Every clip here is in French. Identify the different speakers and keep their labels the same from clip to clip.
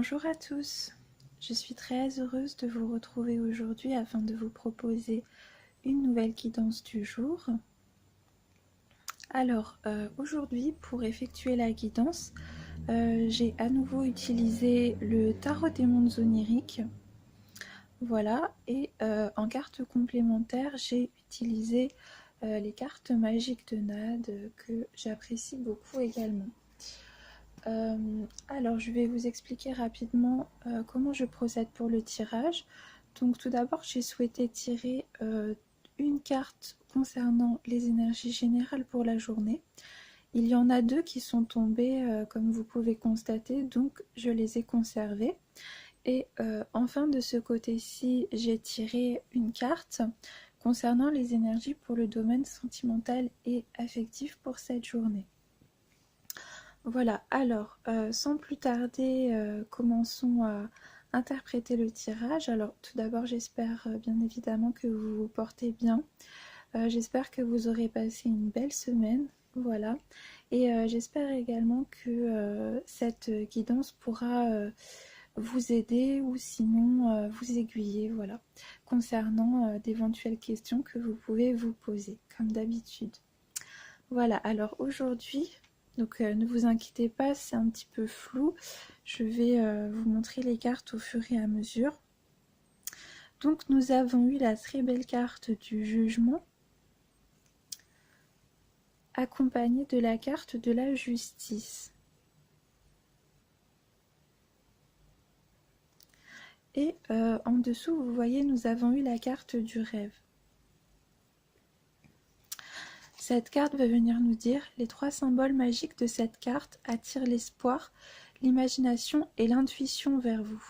Speaker 1: Bonjour à tous, je suis très heureuse de vous retrouver aujourd'hui afin de vous proposer une nouvelle guidance du jour. Alors aujourd'hui pour effectuer la guidance, j'ai à nouveau utilisé le tarot des mondes oniriques. Voilà, et en carte complémentaire, j'ai utilisé les cartes magiques de Nade que j'apprécie beaucoup également. Alors je vais vous expliquer rapidement comment je procède pour le tirage. Donc tout d'abord j'ai souhaité tirer une carte concernant les énergies générales pour la journée. Il y en a deux qui sont tombées comme vous pouvez constater, donc je les ai conservées. Et enfin de ce côté-ci j'ai tiré une carte concernant les énergies pour le domaine sentimental et affectif pour cette journée. Voilà, alors sans plus tarder, commençons à interpréter le tirage. Alors tout d'abord, j'espère bien évidemment que vous vous portez bien. J'espère que vous aurez passé une belle semaine. Voilà, et j'espère également que cette guidance pourra vous aider ou sinon vous aiguiller, voilà, concernant d'éventuelles questions que vous pouvez vous poser, comme d'habitude. Voilà, alors aujourd'hui, donc ne vous inquiétez pas, c'est un petit peu flou. Je vais vous montrer les cartes au fur et à mesure. Donc nous avons eu la très belle carte du jugement, accompagnée de la carte de la justice. Et en dessous, vous voyez, nous avons eu la carte du rêve. Cette carte va venir nous dire les trois symboles magiques de cette carte attirent l'espoir, l'imagination et l'intuition vers vous.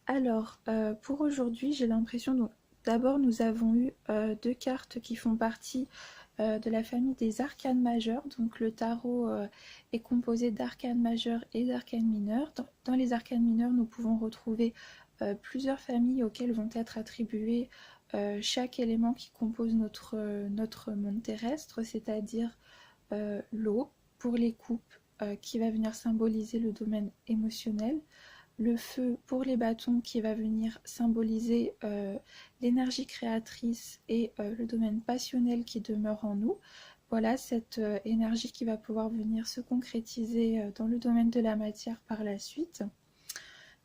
Speaker 1: Alors, pour aujourd'hui, j'ai l'impression, donc d'abord nous avons eu deux cartes qui font partie de la famille des arcanes majeures. Donc le tarot est composé d'arcanes majeures et d'arcanes mineures. Dans les arcanes mineures, nous pouvons retrouver plusieurs familles auxquelles vont être attribués chaque élément qui compose notre monde terrestre, c'est-à-dire l'eau pour les coupes qui va venir symboliser le domaine émotionnel, le feu pour les bâtons qui va venir symboliser l'énergie créatrice et le domaine passionnel qui demeure en nous. Voilà cette énergie qui va pouvoir venir se concrétiser dans le domaine de la matière par la suite.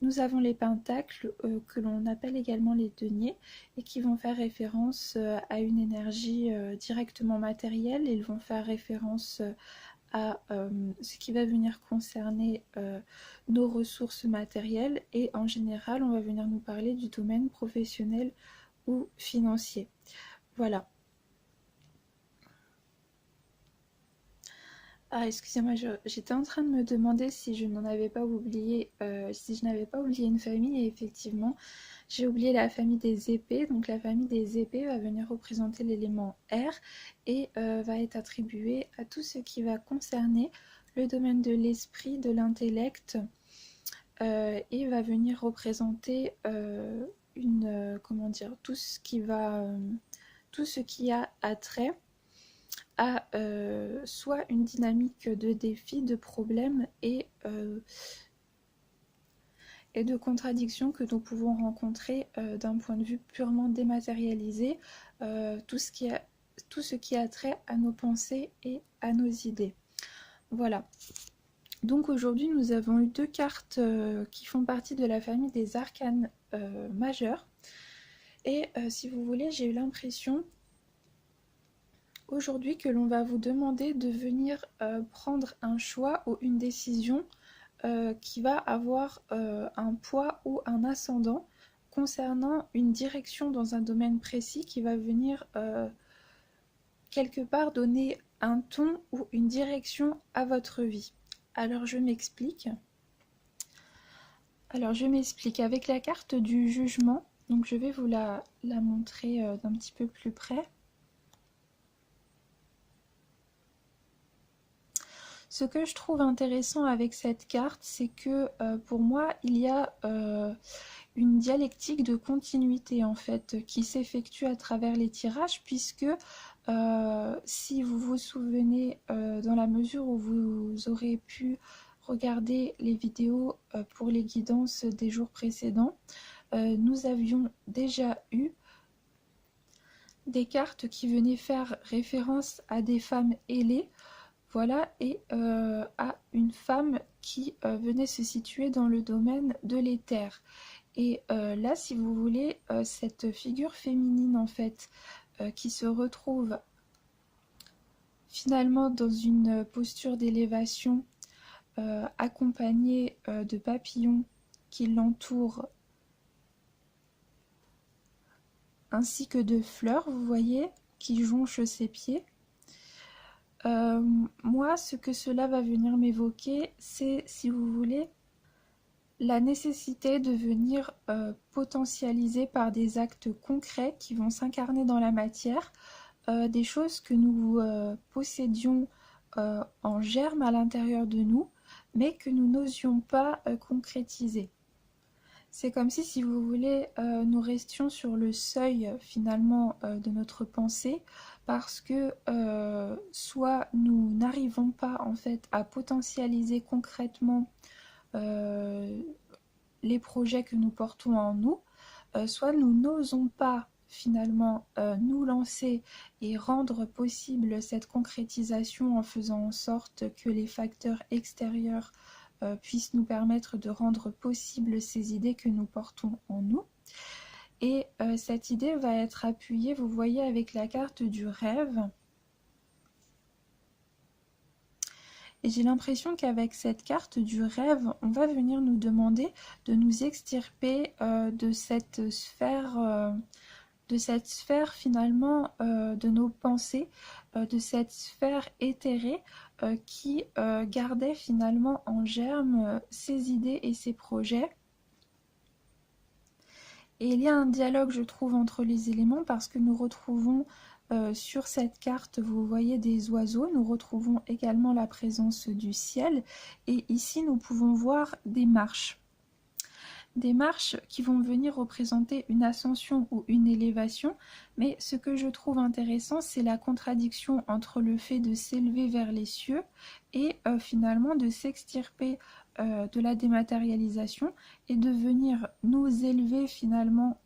Speaker 1: Nous avons les pentacles que l'on appelle également les deniers et qui vont faire référence à une énergie directement matérielle. Ils vont faire référence à ce qui va venir concerner nos ressources matérielles et en général on va venir nous parler du domaine professionnel ou financier. Voilà. Ah, excusez-moi, j'étais en train de me demander si je n'avais pas oublié une famille, et effectivement, j'ai oublié la famille des épées. Donc la famille des épées va venir représenter l'élément air et va être attribuée à tout ce qui va concerner le domaine de l'esprit, de l'intellect, et va venir représenter tout ce qui a attrait à soit une dynamique de défi, de problème et de contradictions que nous pouvons rencontrer d'un point de vue purement dématérialisé, tout ce qui a trait à nos pensées et à nos idées. Voilà. Donc aujourd'hui nous avons eu deux cartes qui font partie de la famille des arcanes majeures et si vous voulez, j'ai eu l'impression aujourd'hui que l'on va vous demander de venir prendre un choix ou une décision qui va avoir un poids ou un ascendant concernant une direction dans un domaine précis qui va venir quelque part donner un ton ou une direction à votre vie. Alors je m'explique. Avec la carte du jugement. Donc je vais vous la montrer d'un petit peu plus près. Ce que je trouve intéressant avec cette carte, c'est que pour moi, il y a une dialectique de continuité en fait qui s'effectue à travers les tirages, puisque si vous vous souvenez, dans la mesure où vous aurez pu regardé les vidéos pour les guidances des jours précédents, nous avions déjà eu des cartes qui venaient faire référence à des femmes ailées, voilà, et à une femme qui venait se situer dans le domaine de l'éther. Et là, si vous voulez, cette figure féminine, en fait, qui se retrouve finalement dans une posture d'élévation, accompagnée de papillons qui l'entourent, ainsi que de fleurs, vous voyez, qui jonchent ses pieds. Moi, ce que cela va venir m'évoquer, c'est, si vous voulez, la nécessité de venir potentialiser par des actes concrets qui vont s'incarner dans la matière, des choses que nous possédions en germe à l'intérieur de nous, mais que nous n'osions pas concrétiser. C'est comme si vous voulez, nous restions sur le seuil finalement de notre pensée, parce que soit nous n'arrivons pas en fait à potentialiser concrètement les projets que nous portons en nous, soit nous n'osons pas finalement nous lancer et rendre possible cette concrétisation en faisant en sorte que les facteurs extérieurs puissent nous permettre de rendre possible ces idées que nous portons en nous. Et cette idée va être appuyée, vous voyez, avec la carte du rêve. Et j'ai l'impression qu'avec cette carte du rêve, on va venir nous demander de nous extirper de cette sphère finalement de nos pensées, de cette sphère éthérée qui gardait finalement en germe ses idées et ses projets. Et il y a un dialogue, je trouve, entre les éléments, parce que nous retrouvons sur cette carte, vous voyez des oiseaux, nous retrouvons également la présence du ciel, et ici nous pouvons voir des marches. Des marches qui vont venir représenter une ascension ou une élévation, mais ce que je trouve intéressant, c'est la contradiction entre le fait de s'élever vers les cieux et finalement de s'extirper de la dématérialisation et de venir nous élever finalement,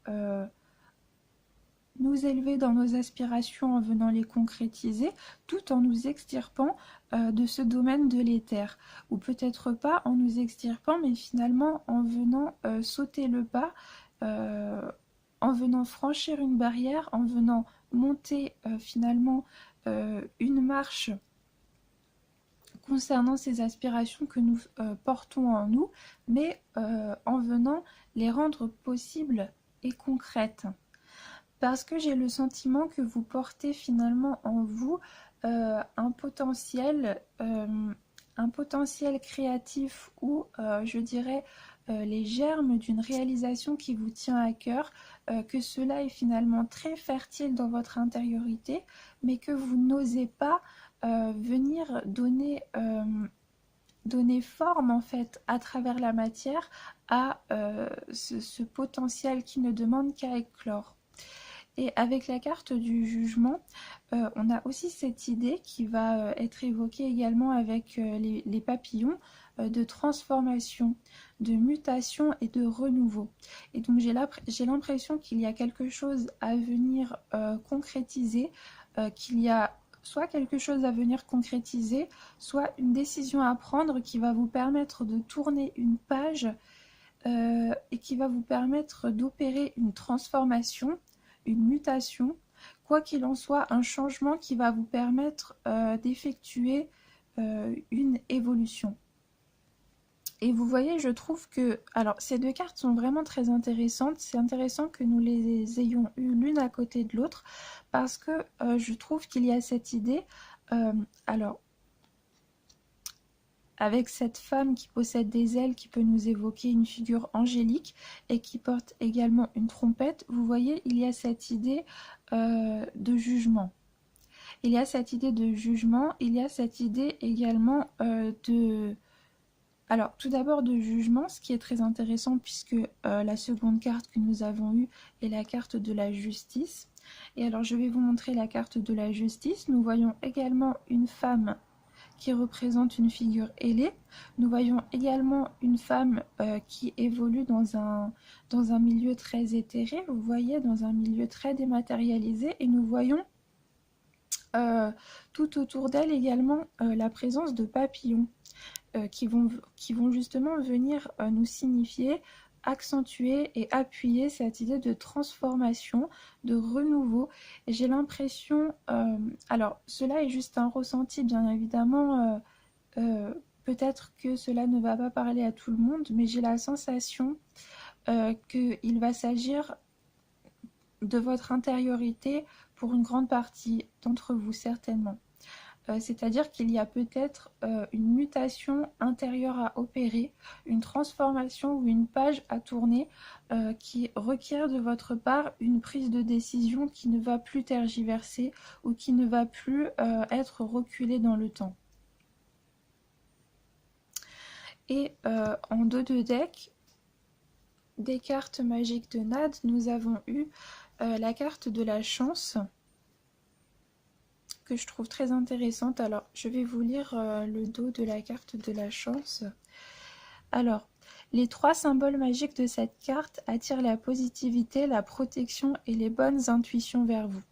Speaker 1: nous élever dans nos aspirations en venant les concrétiser, tout en nous extirpant de ce domaine de l'éther. Ou peut-être pas en nous extirpant, mais finalement en venant sauter le pas, en venant franchir une barrière, en venant monter finalement une marche concernant ces aspirations que nous portons en nous, mais en venant les rendre possibles et concrètes. Parce que j'ai le sentiment que vous portez finalement en vous un potentiel créatif ou je dirais les germes d'une réalisation qui vous tient à cœur, que cela est finalement très fertile dans votre intériorité, mais que vous n'osez pas venir donner forme en fait à travers la matière à ce potentiel qui ne demande qu'à éclore. Et avec la carte du jugement, on a aussi cette idée qui va être évoquée également avec les papillons, de transformation, de mutation et de renouveau. Et donc j'ai l'impression qu'il y a quelque chose à venir concrétiser, qu'il y a soit quelque chose à venir concrétiser, soit une décision à prendre qui va vous permettre de tourner une page et qui va vous permettre d'opérer une transformation, une mutation, quoi qu'il en soit, un changement qui va vous permettre d'effectuer une évolution. Et vous voyez, je trouve que... Alors, ces deux cartes sont vraiment très intéressantes. C'est intéressant que nous les ayons eues l'une à côté de l'autre, parce que je trouve qu'il y a cette idée... alors, avec cette femme qui possède des ailes, qui peut nous évoquer une figure angélique et qui porte également une trompette, vous voyez, il y a cette idée de jugement. Il y a cette idée de jugement, il y a cette idée également de... Alors, tout d'abord de jugement, ce qui est très intéressant puisque la seconde carte que nous avons eue est la carte de la justice. Et alors, je vais vous montrer la carte de la justice. Nous voyons également une femme qui représente une figure ailée. Nous voyons également une femme qui évolue dans un milieu très éthéré, vous voyez, dans un milieu très dématérialisé, et nous voyons tout autour d'elle également la présence de papillons qui vont justement venir nous signifier, accentuer et appuyer cette idée de transformation, de renouveau. Et j'ai l'impression, alors cela est juste un ressenti bien évidemment, peut-être que cela ne va pas parler à tout le monde, mais j'ai la sensation qu'il va s'agir de votre intériorité pour une grande partie d'entre vous certainement. C'est-à-dire qu'il y a peut-être une mutation intérieure à opérer, une transformation ou une page à tourner qui requiert de votre part une prise de décision qui ne va plus tergiverser ou qui ne va plus être reculée dans le temps. Et en dos de deck, des cartes magiques de Nad, nous avons eu la carte de la chance, que je trouve très intéressante. Alors, je vais vous lire le dos de la carte de la chance. Alors, les 3 symboles magiques de cette carte attirent la positivité, la protection et les bonnes intuitions vers vous.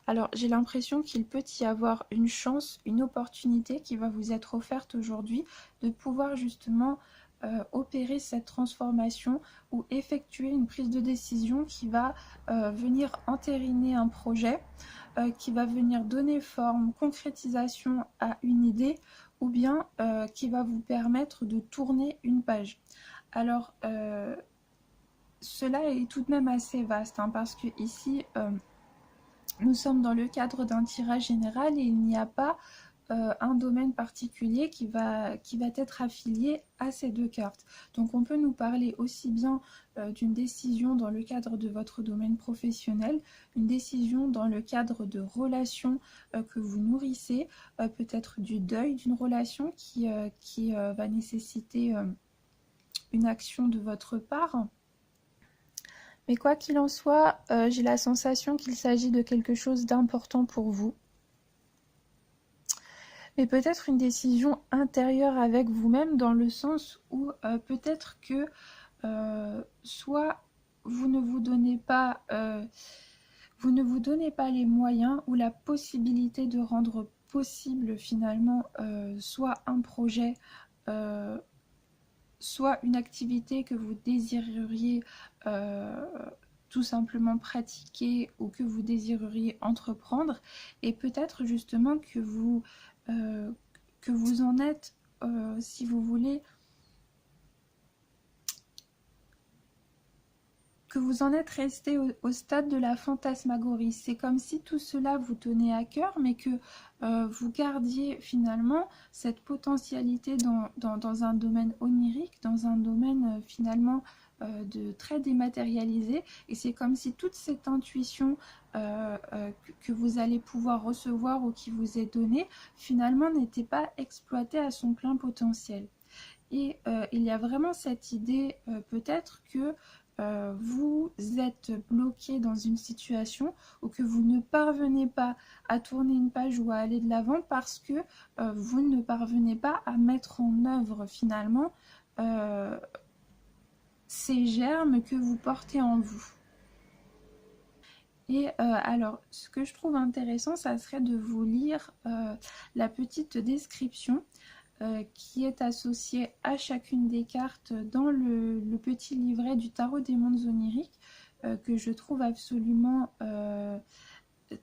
Speaker 1: Alors, j'ai l'impression qu'il peut y avoir une chance, une opportunité qui va vous être offerte aujourd'hui de pouvoir justement opérer cette transformation ou effectuer une prise de décision qui va venir entériner un projet, qui va venir donner forme, concrétisation à une idée, ou bien qui va vous permettre de tourner une page. Alors, cela est tout de même assez vaste, hein, parce que ici, nous sommes dans le cadre d'un tirage général et il n'y a pas un domaine particulier qui va être affilié à ces 2 cartes. Donc on peut nous parler aussi bien d'une décision dans le cadre de votre domaine professionnel, une décision dans le cadre de relations que vous nourrissez, peut-être du deuil d'une relation qui va nécessiter une action de votre part. Mais quoi qu'il en soit, j'ai la sensation qu'il s'agit de quelque chose d'important pour vous. Mais peut-être une décision intérieure avec vous-même, dans le sens où peut-être que soit vous ne vous donnez pas les moyens ou la possibilité de rendre possible finalement soit un projet, soit une activité que vous désireriez tout simplement pratiquer ou que vous désireriez entreprendre, et peut-être justement que vous en êtes, si vous voulez, que vous en êtes resté au stade de la fantasmagorie. C'est comme si tout cela vous tenait à cœur, mais que vous gardiez finalement cette potentialité dans un domaine onirique, dans un domaine finalement de très dématérialisé, et c'est comme si toute cette intuition que vous allez pouvoir recevoir ou qui vous est donnée, finalement n'était pas exploitée à son plein potentiel. Et il y a vraiment cette idée peut-être que vous êtes bloqué dans une situation ou que vous ne parvenez pas à tourner une page ou à aller de l'avant parce que vous ne parvenez pas à mettre en œuvre finalement ces germes que vous portez en vous. Et alors, ce que je trouve intéressant, ça serait de vous lire la petite description qui est associée à chacune des cartes dans le petit livret du tarot des mondes oniriques, que je trouve absolument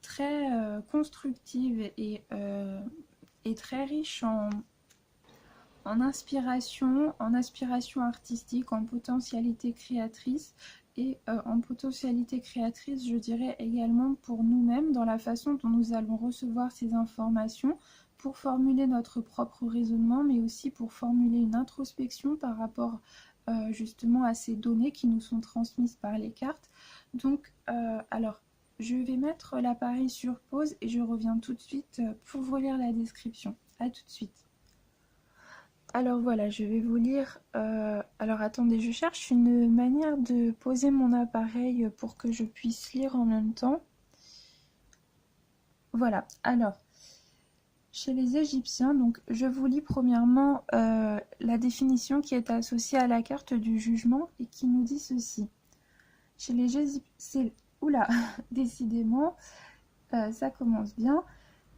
Speaker 1: très constructive et très riche en inspiration artistique, en potentialité créatrice, et en potentialité créatrice, je dirais également pour nous-mêmes, dans la façon dont nous allons recevoir ces informations pour formuler notre propre raisonnement, mais aussi pour formuler une introspection par rapport justement à ces données qui nous sont transmises par les cartes. Donc, alors, je vais mettre l'appareil sur pause et je reviens tout de suite pour vous lire la description. À tout de suite. Alors voilà, je vais vous lire. Alors attendez, je cherche une manière de poser mon appareil pour que je puisse lire en même temps. Voilà, alors, Chez les Égyptiens, donc je vous lis premièrement la définition qui est associée à la carte du jugement et qui nous dit ceci. Chez les Égyptiens, oula, décidément, ça commence bien.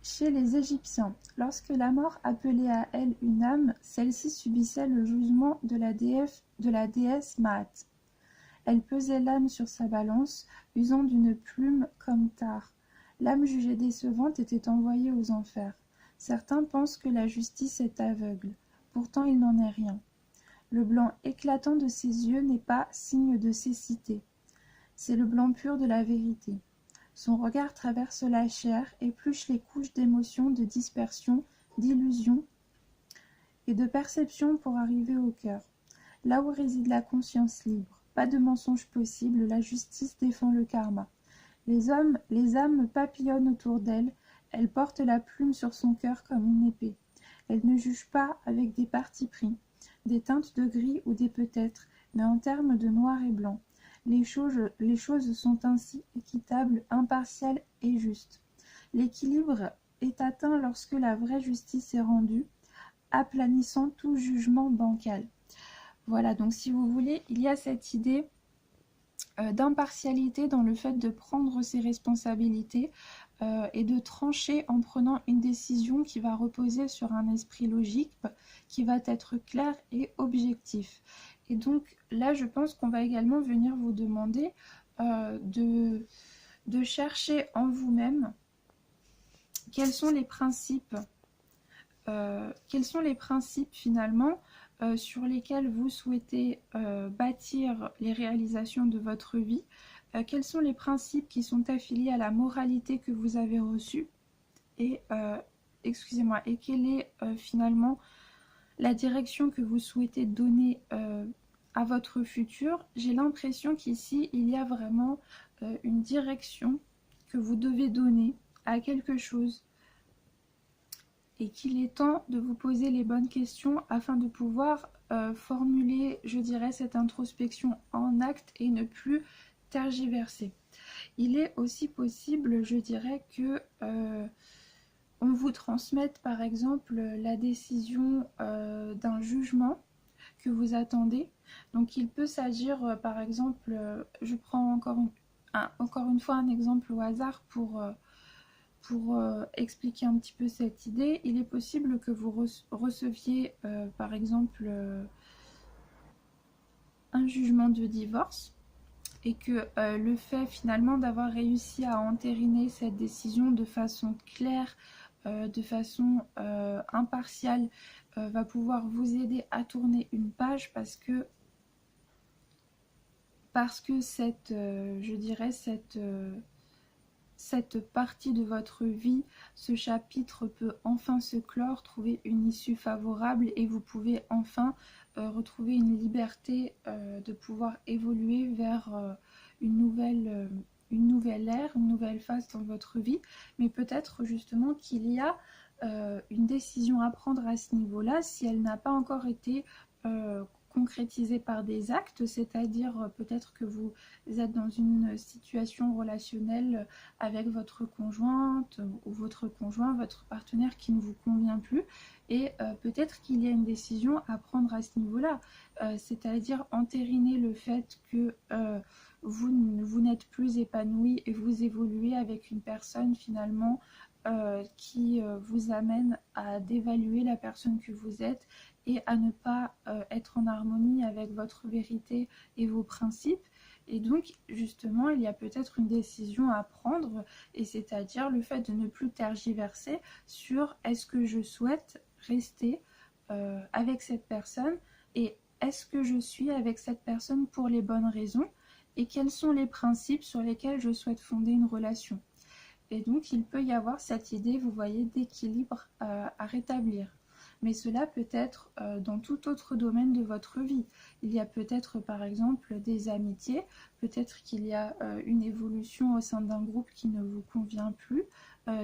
Speaker 1: Chez les Égyptiens, lorsque la mort appelait à elle une âme, celle-ci subissait le jugement de la déesse Maat. Elle pesait l'âme sur sa balance, usant d'une plume comme Tar. L'âme jugée décevante était envoyée aux enfers. Certains pensent que la justice est aveugle. Pourtant il n'en est rien. Le blanc éclatant de ses yeux n'est pas signe de cécité. C'est le blanc pur de la vérité. Son regard traverse la chair, épluche les couches d'émotions, de dispersion, d'illusion et de perception pour arriver au cœur. Là où réside la conscience libre. Pas de mensonge possible, la justice défend le karma. Les âmes papillonnent autour d'elle, elle porte la plume sur son cœur comme une épée. Elle ne juge pas avec des partis pris, des teintes de gris ou des peut-être, mais en termes de noir et blanc. Les choses sont ainsi équitables, impartiales et justes. L'équilibre est atteint lorsque la vraie justice est rendue, aplanissant tout jugement bancal. Voilà, donc si vous voulez, il y a cette idée d'impartialité dans le fait de prendre ses responsabilités et de trancher en prenant une décision qui va reposer sur un esprit logique, qui va être clair et objectif. Et donc là, je pense qu'on va également venir vous demander de chercher en vous-même quels sont les principes finalement sur lesquels vous souhaitez bâtir les réalisations de votre vie, quels sont les principes qui sont affiliés à la moralité que vous avez reçue et, et quelle est finalement la direction que vous souhaitez donner à votre futur. J'ai l'impression qu'ici, il y a vraiment une direction que vous devez donner à quelque chose et qu'il est temps de vous poser les bonnes questions afin de pouvoir formuler, je dirais, cette introspection en acte et ne plus tergiverser. Il est aussi possible, je dirais, que on vous transmette par exemple la décision d'un jugement que vous attendez. Donc il peut s'agir par exemple, je prends encore une fois un exemple au hasard pour expliquer un petit peu cette idée. Il est possible que vous receviez par exemple un jugement de divorce et que le fait finalement d'avoir réussi à entériner cette décision de façon claire, de façon impartiale, va pouvoir vous aider à tourner une page parce que cette, je dirais, cette partie de votre vie, ce chapitre peut enfin se clore, trouver une issue favorable et vous pouvez enfin retrouver une liberté de pouvoir évoluer vers une nouvelle ère, une nouvelle phase dans votre vie. Mais peut-être justement qu'il y a une décision à prendre à ce niveau-là si elle n'a pas encore été concrétisée par des actes, c'est-à-dire peut-être que vous êtes dans une situation relationnelle avec votre conjointe ou votre conjoint, votre partenaire qui ne vous convient plus et peut-être qu'il y a une décision à prendre à ce niveau-là, c'est-à-dire entériner le fait que vous n'êtes plus épanoui et vous évoluez avec une personne finalement qui vous amène à dévaluer la personne que vous êtes et à ne pas être en harmonie avec votre vérité et vos principes. Et donc, justement, il y a peut-être une décision à prendre, et c'est-à-dire le fait de ne plus tergiverser sur est-ce que je souhaite rester avec cette personne et est-ce que je suis avec cette personne pour les bonnes raisons et quels sont les principes sur lesquels je souhaite fonder une relation. Et donc, il peut y avoir cette idée, vous voyez, d'équilibre à rétablir. Mais cela peut être dans tout autre domaine de votre vie. Il y a peut-être par exemple des amitiés, peut-être qu'il y a une évolution au sein d'un groupe qui ne vous convient plus,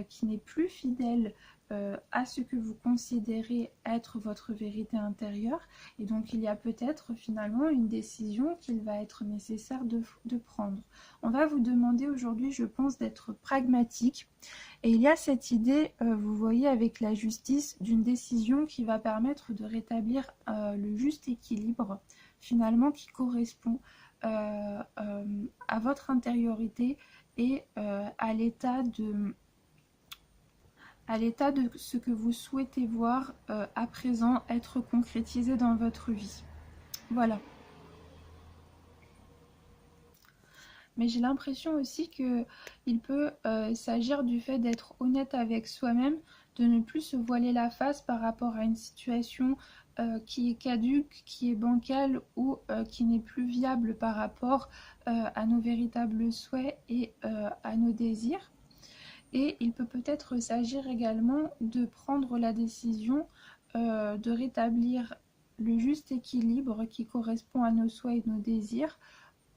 Speaker 1: qui n'est plus fidèle à ce que vous considérez être votre vérité intérieure. Et donc il y a peut-être finalement une décision qu'il va être nécessaire de prendre. On va vous demander aujourd'hui, je pense, d'être pragmatique. Et il y a cette idée, vous voyez, avec la justice, d'une décision qui va permettre de rétablir le juste équilibre, finalement, qui correspond à votre intériorité et à l'état de ce que vous souhaitez voir à présent être concrétisé dans votre vie. Voilà. Mais j'ai l'impression aussi qu'il peut s'agir du fait d'être honnête avec soi-même, de ne plus se voiler la face par rapport à une situation qui est caduque, qui est bancale ou qui n'est plus viable par rapport à nos véritables souhaits et à nos désirs. Et il peut peut-être s'agir également de prendre la décision de rétablir le juste équilibre qui correspond à nos souhaits et nos désirs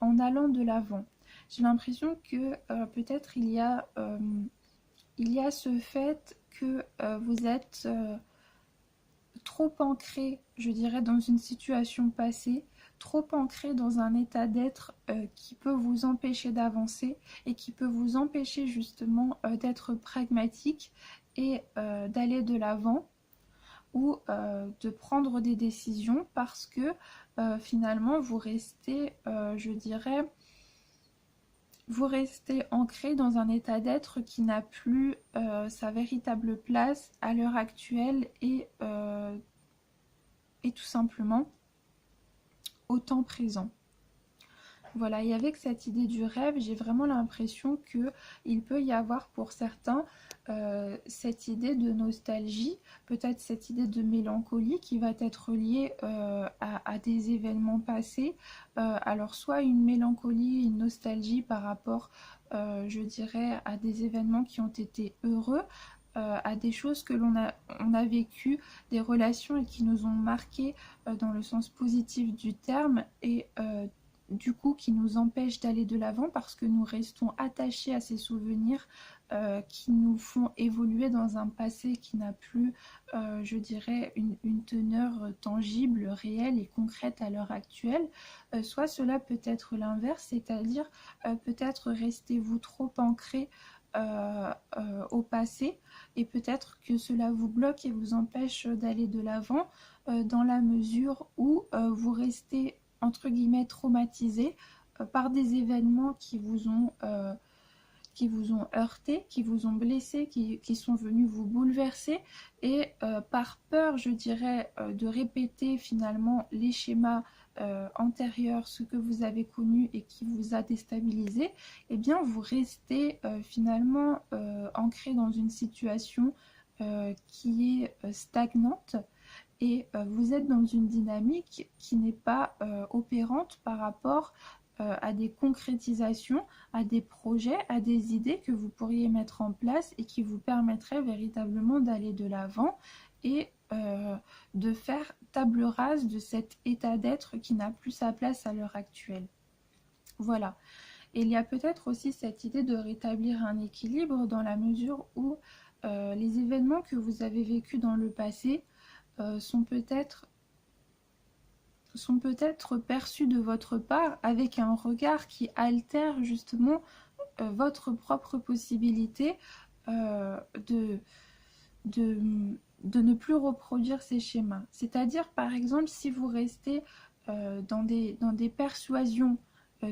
Speaker 1: en allant de l'avant. J'ai l'impression que peut-être il y a ce fait que vous êtes trop ancré, je dirais, dans une situation passée, trop ancré dans un état d'être qui peut vous empêcher d'avancer et qui peut vous empêcher justement d'être pragmatique et d'aller de l'avant ou de prendre des décisions parce que finalement vous restez, je dirais, vous restez ancré dans un état d'être qui n'a plus sa véritable place à l'heure actuelle et tout simplement au temps présent. Voilà, et avec cette idée du rêve, j'ai vraiment l'impression qu'il peut y avoir pour certains cette idée de nostalgie, peut-être cette idée de mélancolie qui va être liée à des événements passés. Alors soit une mélancolie, une nostalgie par rapport, je dirais, à des événements qui ont été heureux, à des choses que l'on a vécues, des relations et qui nous ont marquées dans le sens positif du terme et du coup qui nous empêchent d'aller de l'avant parce que nous restons attachés à ces souvenirs qui nous font évoluer dans un passé qui n'a plus, je dirais, une teneur tangible, réelle et concrète à l'heure actuelle. Soit cela peut être l'inverse, c'est-à-dire peut-être restez-vous trop ancré au passé et peut-être que cela vous bloque et vous empêche d'aller de l'avant dans la mesure où vous restez entre guillemets traumatisé par des événements qui vous ont heurté, qui vous ont blessé, qui sont venus vous bouleverser et par peur, je dirais, de répéter finalement les schémas antérieurs, ce que vous avez connu et qui vous a déstabilisé, eh bien vous restez finalement ancré dans une situation qui est stagnante et vous êtes dans une dynamique qui n'est pas opérante par rapport à des concrétisations, à des projets, à des idées que vous pourriez mettre en place et qui vous permettraient véritablement d'aller de l'avant et de faire table rase de cet état d'être qui n'a plus sa place à l'heure actuelle. Voilà. Et il y a peut-être aussi cette idée de rétablir un équilibre dans la mesure où les événements que vous avez vécus dans le passé sont peut-être perçus de votre part avec un regard qui altère justement votre propre possibilité de ne plus reproduire ces schémas. C'est-à-dire, par exemple, si vous restez dans des persuasions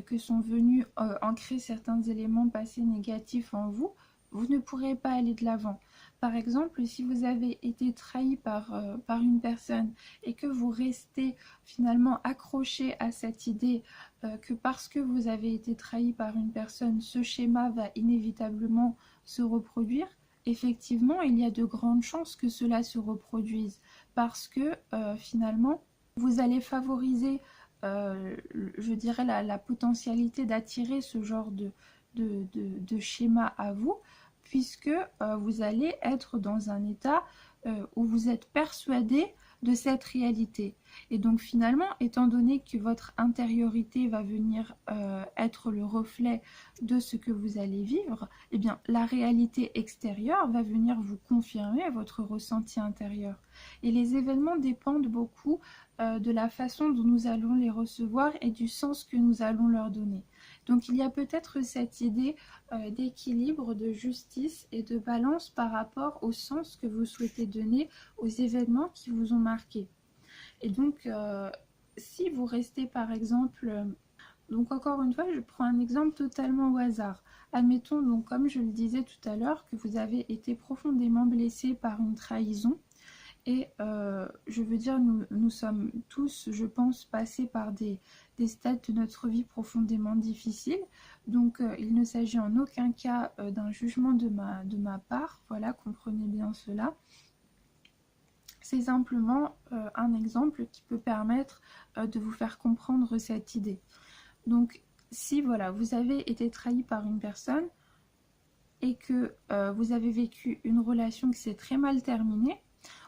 Speaker 1: que sont venus ancrer certains éléments passés négatifs en vous, vous ne pourrez pas aller de l'avant. Par exemple, si vous avez été trahi par une personne et que vous restez finalement accroché à cette idée que parce que vous avez été trahi par une personne, ce schéma va inévitablement se reproduire, effectivement, il y a de grandes chances que cela se reproduise parce que finalement, vous allez favoriser, je dirais, la potentialité d'attirer ce genre de schéma à vous, puisque vous allez être dans un état où vous êtes persuadé de cette réalité. Et donc finalement, étant donné que votre intériorité va venir être le reflet de ce que vous allez vivre, eh bien la réalité extérieure va venir vous confirmer votre ressenti intérieur. Et les événements dépendent beaucoup de la façon dont nous allons les recevoir et du sens que nous allons leur donner. Donc il y a peut-être cette idée d'équilibre, de justice et de balance par rapport au sens que vous souhaitez donner aux événements qui vous ont marqué. Et donc si vous restez par exemple, donc encore une fois je prends un exemple totalement au hasard. Admettons donc comme je le disais tout à l'heure que vous avez été profondément blessé par une trahison. Et je veux dire, nous sommes tous, je pense, passés par des stades de notre vie profondément difficiles. Donc, il ne s'agit en aucun cas d'un jugement de ma part. Voilà, comprenez bien cela. C'est simplement un exemple qui peut permettre de vous faire comprendre cette idée. Donc, si voilà, vous avez été trahi par une personne et que vous avez vécu une relation qui s'est très mal terminée,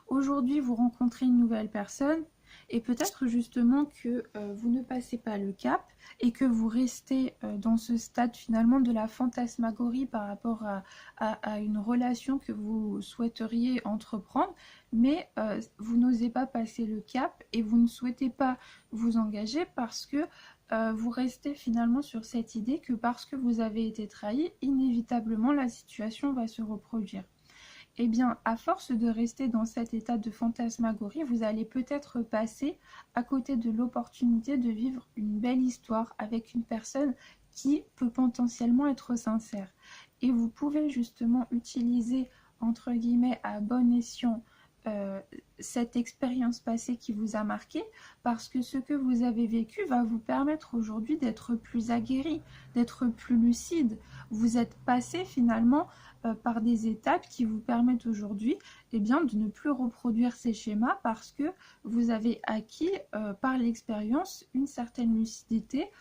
Speaker 1: aujourd'hui, vous rencontrez une nouvelle personne et peut-être justement que vous ne passez pas le cap et que vous restez dans ce stade finalement de la fantasmagorie par rapport à une relation que vous souhaiteriez entreprendre, mais vous n'osez pas passer le cap et vous ne souhaitez pas vous engager parce que vous restez finalement sur cette idée que parce que vous avez été trahi, inévitablement la situation va se reproduire. Eh bien, à force de rester dans cet état de fantasmagorie, vous allez peut-être passer à côté de l'opportunité de vivre une belle histoire avec une personne qui peut potentiellement être sincère. Et vous pouvez justement utiliser, entre guillemets, à bon escient, cette expérience passée qui vous a marqué, parce que ce que vous avez vécu va vous permettre aujourd'hui d'être plus aguerri, d'être plus lucide. Vous êtes passé finalement par des étapes qui vous permettent aujourd'hui de ne plus reproduire ces schémas parce que vous avez acquis par l'expérience une certaine lucidité,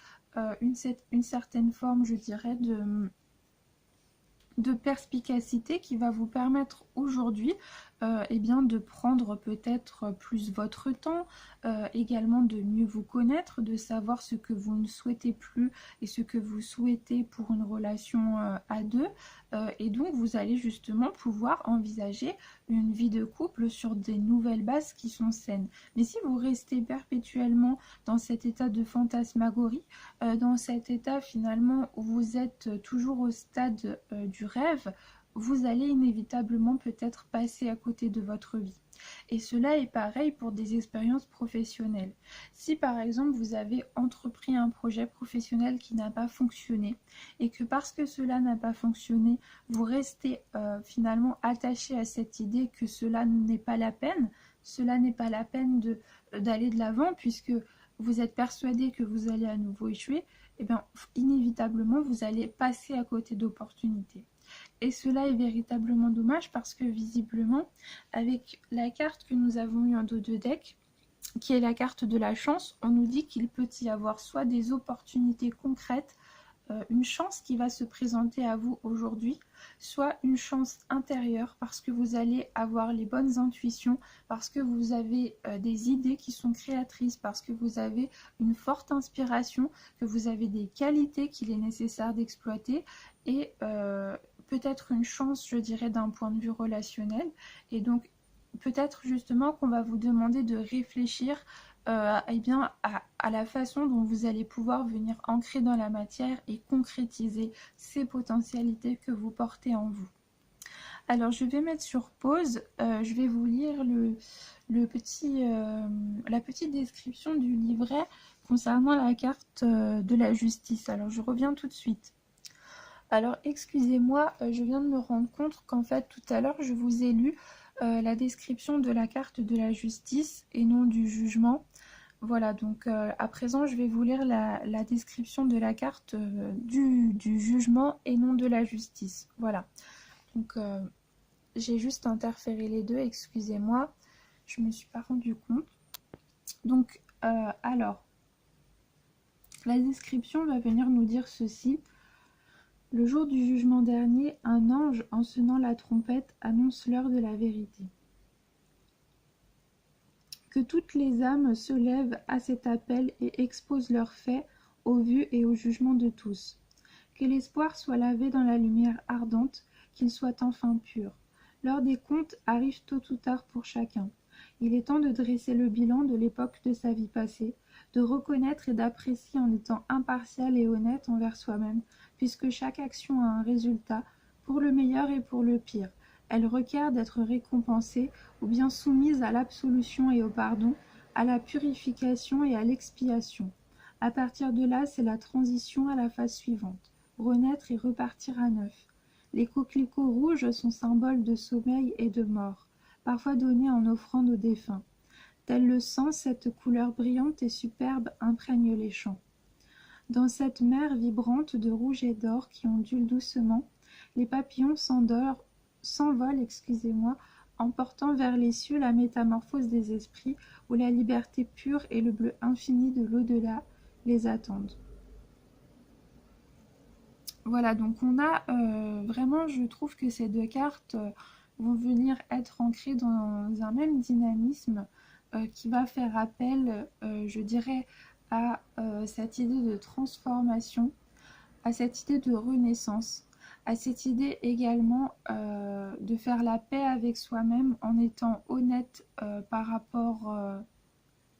Speaker 1: une certaine forme, je dirais, de perspicacité qui va vous permettre aujourd'hui de prendre peut-être plus votre temps, également de mieux vous connaître, de savoir ce que vous ne souhaitez plus et ce que vous souhaitez pour une relation à deux, et donc vous allez justement pouvoir envisager une vie de couple sur des nouvelles bases qui sont saines. Mais si vous restez perpétuellement dans cet état de fantasmagorie, dans cet état finalement où vous êtes toujours au stade du rêve, vous allez inévitablement peut-être passer à côté de votre vie. Et cela est pareil pour des expériences professionnelles. Si par exemple vous avez entrepris un projet professionnel qui n'a pas fonctionné et que parce que cela n'a pas fonctionné, vous restez finalement attaché à cette idée que cela n'est pas la peine, d'aller de l'avant puisque vous êtes persuadé que vous allez à nouveau échouer, et bien inévitablement vous allez passer à côté d'opportunités. Et cela est véritablement dommage parce que visiblement, avec la carte que nous avons eue en dos de deck, qui est la carte de la chance, on nous dit qu'il peut y avoir soit des opportunités concrètes, une chance qui va se présenter à vous aujourd'hui, soit une chance intérieure parce que vous allez avoir les bonnes intuitions, parce que vous avez des idées qui sont créatrices, parce que vous avez une forte inspiration, que vous avez des qualités qu'il est nécessaire d'exploiter et peut-être une chance, je dirais, d'un point de vue relationnel. Et donc peut-être justement qu'on va vous demander de réfléchir à la façon dont vous allez pouvoir venir ancrer dans la matière et concrétiser ces potentialités que vous portez en vous. Alors je vais mettre sur pause, je vais vous lire la petite description du livret concernant la carte de la justice. Alors je reviens tout de suite. Alors excusez-moi, je viens de me rendre compte qu'en fait tout à l'heure je vous ai lu la description de la carte de la justice et non du jugement. Voilà, donc à présent je vais vous lire la description de la carte du jugement et non de la justice. Voilà, donc j'ai juste interféré les deux, excusez-moi, je ne me suis pas rendu compte. Donc alors, la description va venir nous dire ceci. Le jour du jugement dernier, un ange, en sonnant la trompette, annonce l'heure de la vérité. Que toutes les âmes se lèvent à cet appel et exposent leurs faits au vu et au jugement de tous. Que l'espoir soit lavé dans la lumière ardente, qu'il soit enfin pur. L'heure des comptes arrive tôt ou tard pour chacun. Il est temps de dresser le bilan de l'époque de sa vie passée, de reconnaître et d'apprécier en étant impartial et honnête envers soi-même, puisque chaque action a un résultat, pour le meilleur et pour le pire. Elle requiert d'être récompensée ou bien soumise à l'absolution et au pardon, à la purification et à l'expiation. À partir de là, c'est la transition à la phase suivante, renaître et repartir à neuf. Les coquelicots rouges sont symboles de sommeil et de mort, parfois donnés en offrande aux défunts. Tel le sang, cette couleur brillante et superbe imprègne les champs. Dans cette mer vibrante de rouge et d'or qui ondule doucement, les papillons s'envolent, emportant vers les cieux la métamorphose des esprits, où la liberté pure et le bleu infini de l'au-delà les attendent. Voilà, donc on a vraiment, je trouve que ces deux cartes vont venir être ancrées dans un même dynamisme qui va faire appel, je dirais, à cette idée de transformation, à cette idée de renaissance, à cette idée également de faire la paix avec soi-même en étant honnête par rapport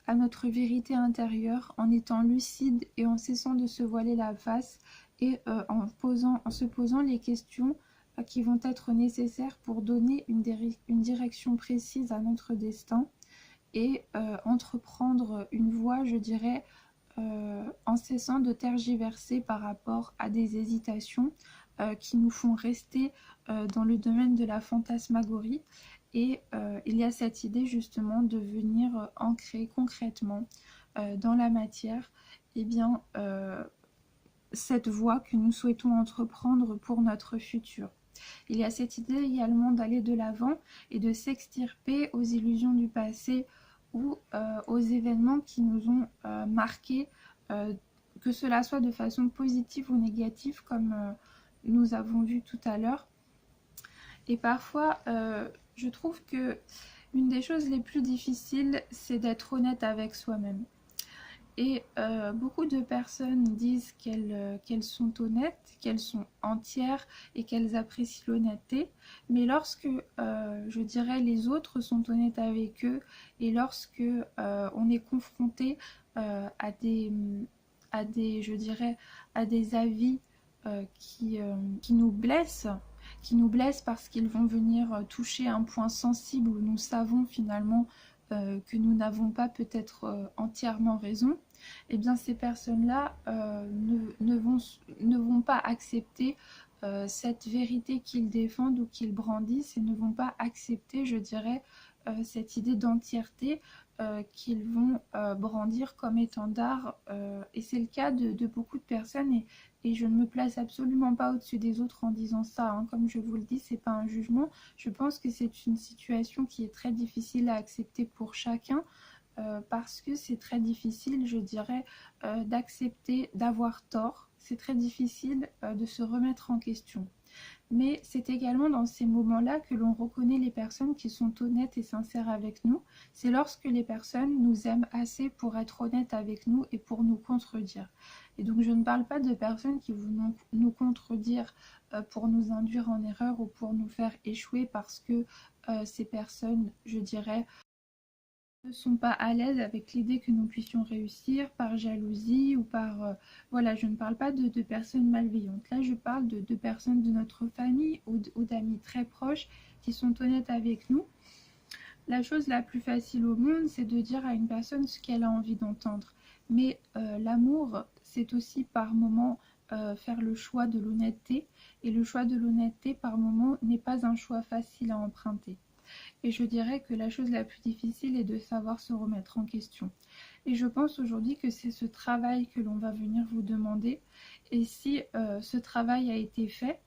Speaker 1: à notre vérité intérieure, en étant lucide et en cessant de se voiler la face et en se posant les questions qui vont être nécessaires pour donner une direction précise à notre destin et entreprendre une voie, je dirais, en cessant de tergiverser par rapport à des hésitations qui nous font rester dans le domaine de la fantasmagorie. Et il y a cette idée justement de venir ancrer concrètement dans la matière eh bien, cette voie que nous souhaitons entreprendre pour notre futur. Il y a cette idée également d'aller de l'avant et de s'extirper aux illusions du passé ou aux événements qui nous ont marqués, que cela soit de façon positive ou négative, comme nous avons vu tout à l'heure. Et parfois, je trouve que une des choses les plus difficiles, c'est d'être honnête avec soi-même. Et beaucoup de personnes disent qu'elles sont honnêtes, qu'elles sont entières et qu'elles apprécient l'honnêteté. Mais lorsque, je dirais, les autres sont honnêtes avec eux et lorsque on est confronté à des, je dirais, à des avis qui nous blessent, parce qu'ils vont venir toucher un point sensible où nous savons finalement que nous n'avons pas peut-être entièrement raison, et eh bien ces personnes-là ne vont pas accepter cette vérité qu'ils défendent ou qu'ils brandissent et ne vont pas accepter, je dirais, cette idée d'entièreté qu'ils vont brandir comme étendard. Et c'est le cas de beaucoup de personnes et je ne me place absolument pas au-dessus des autres en disant ça, hein. Comme je vous le dis, c'est pas un jugement. Je pense que c'est une situation qui est très difficile à accepter pour chacun parce que c'est très difficile, je dirais, d'accepter d'avoir tort. C'est très difficile de se remettre en question. Mais c'est également dans ces moments-là que l'on reconnaît les personnes qui sont honnêtes et sincères avec nous. C'est lorsque les personnes nous aiment assez pour être honnêtes avec nous et pour nous contredire. Et donc je ne parle pas de personnes qui vont nous contredire pour nous induire en erreur ou pour nous faire échouer parce que ces personnes, je dirais, ne sont pas à l'aise avec l'idée que nous puissions réussir par jalousie ou par... voilà, je ne parle pas de personnes malveillantes. Là, je parle de personnes de notre famille ou d'amis très proches qui sont honnêtes avec nous. La chose la plus facile au monde, c'est de dire à une personne ce qu'elle a envie d'entendre. Mais l'amour, c'est aussi par moments faire le choix de l'honnêteté. Et le choix de l'honnêteté, par moments, n'est pas un choix facile à emprunter. Et je dirais que la chose la plus difficile est de savoir se remettre en question. Et je pense aujourd'hui que c'est ce travail que l'on va venir vous demander. Et si ce travail a été fait,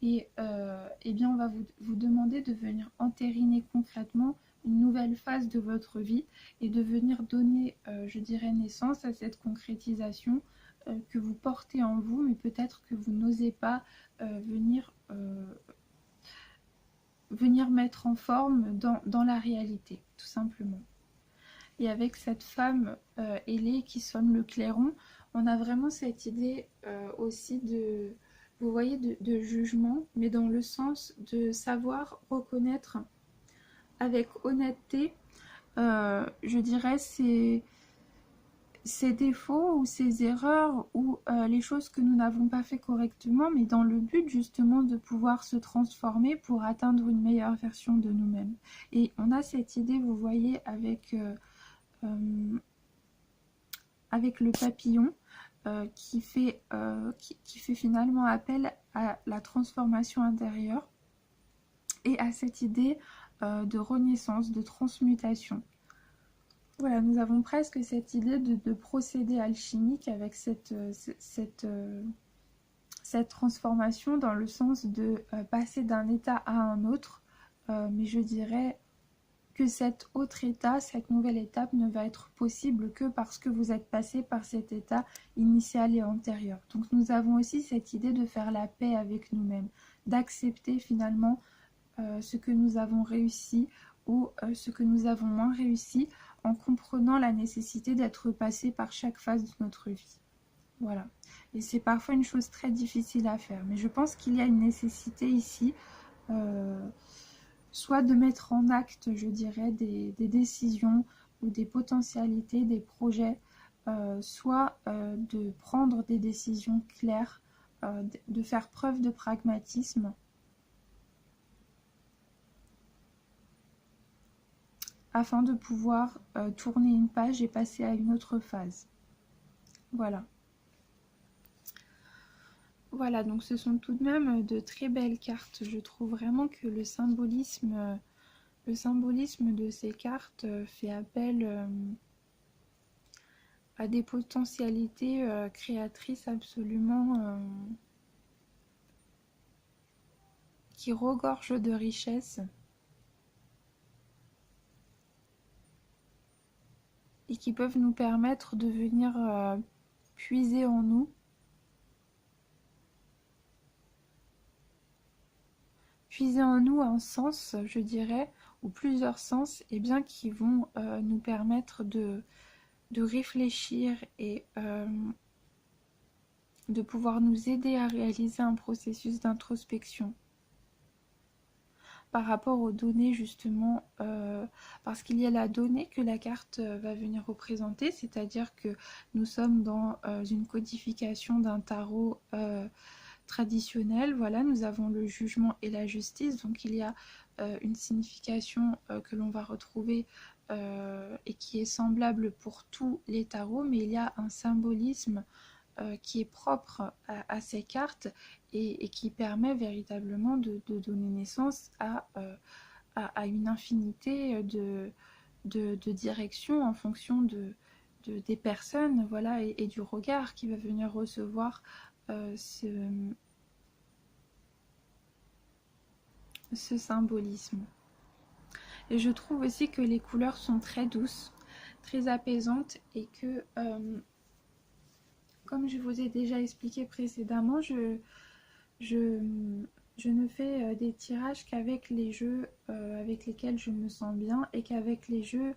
Speaker 1: et eh bien on va vous demander de venir entériner concrètement une nouvelle phase de votre vie et de venir donner, je dirais, naissance à cette concrétisation que vous portez en vous, mais peut-être que vous n'osez pas venir mettre en forme dans la réalité, tout simplement. et avec cette femme ailée qui sonne le clairon, on a vraiment cette idée aussi de, vous voyez, de jugement, mais dans le sens de savoir reconnaître avec honnêteté, je dirais, ces défauts ou ces erreurs ou les choses que nous n'avons pas fait correctement, mais dans le but justement de pouvoir se transformer pour atteindre une meilleure version de nous-mêmes. Et on a cette idée, vous voyez, avec le papillon qui fait finalement appel à la transformation intérieure et à cette idée de renaissance, de transmutation. Voilà, nous avons presque cette idée de procédé alchimique avec cette transformation dans le sens de passer d'un état à un autre, mais je dirais que cet autre état, cette nouvelle étape ne va être possible que parce que vous êtes passé par cet état initial et antérieur. Donc nous avons aussi cette idée de faire la paix avec nous-mêmes, d'accepter finalement ce que nous avons réussi ou ce que nous avons moins réussi, en comprenant la nécessité d'être passé par chaque phase de notre vie. Voilà. Et c'est parfois une chose très difficile à faire, mais je pense qu'il y a une nécessité ici, soit de mettre en acte, je dirais, des décisions ou des potentialités, des projets, soit de prendre des décisions claires, de faire preuve de pragmatisme, afin de pouvoir tourner une page et passer à une autre phase. Voilà. Voilà, donc ce sont tout de même de très belles cartes. Je trouve vraiment que le symbolisme de ces cartes fait appel à des potentialités créatrices absolument qui regorgent de richesse et qui peuvent nous permettre de venir puiser en nous un sens, je dirais, ou plusieurs sens, et bien qui vont nous permettre de réfléchir et de pouvoir nous aider à réaliser un processus d'introspection par rapport aux données justement, parce qu'il y a la donnée que la carte va venir représenter, c'est-à-dire que nous sommes dans une codification d'un tarot traditionnel. Voilà, nous avons le jugement et la justice, donc il y a une signification que l'on va retrouver et qui est semblable pour tous les tarots, mais il y a un symbolisme qui est propre à ces cartes et qui permet véritablement de donner naissance à une infinité de directions en fonction des personnes, voilà, et du regard qui va venir recevoir ce symbolisme. Et je trouve aussi que les couleurs sont très douces, très apaisantes et que, comme je vous ai déjà expliqué précédemment, je ne fais des tirages qu'avec les jeux avec lesquels je me sens bien et qu'avec les jeux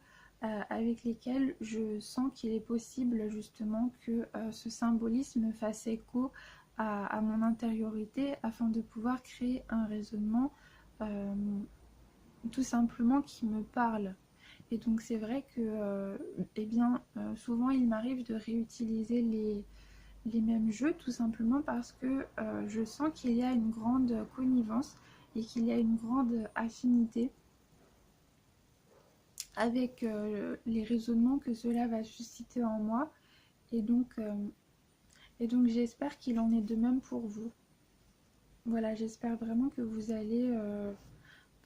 Speaker 1: avec lesquels je sens qu'il est possible justement que ce symbolisme fasse écho à mon intériorité afin de pouvoir créer un raisonnement tout simplement qui me parle. Et donc c'est vrai que souvent il m'arrive de réutiliser les mêmes jeux tout simplement parce que je sens qu'il y a une grande connivence et qu'il y a une grande affinité avec les raisonnements que cela va susciter en moi et donc j'espère qu'il en est de même pour vous. Voilà, j'espère vraiment que vous allez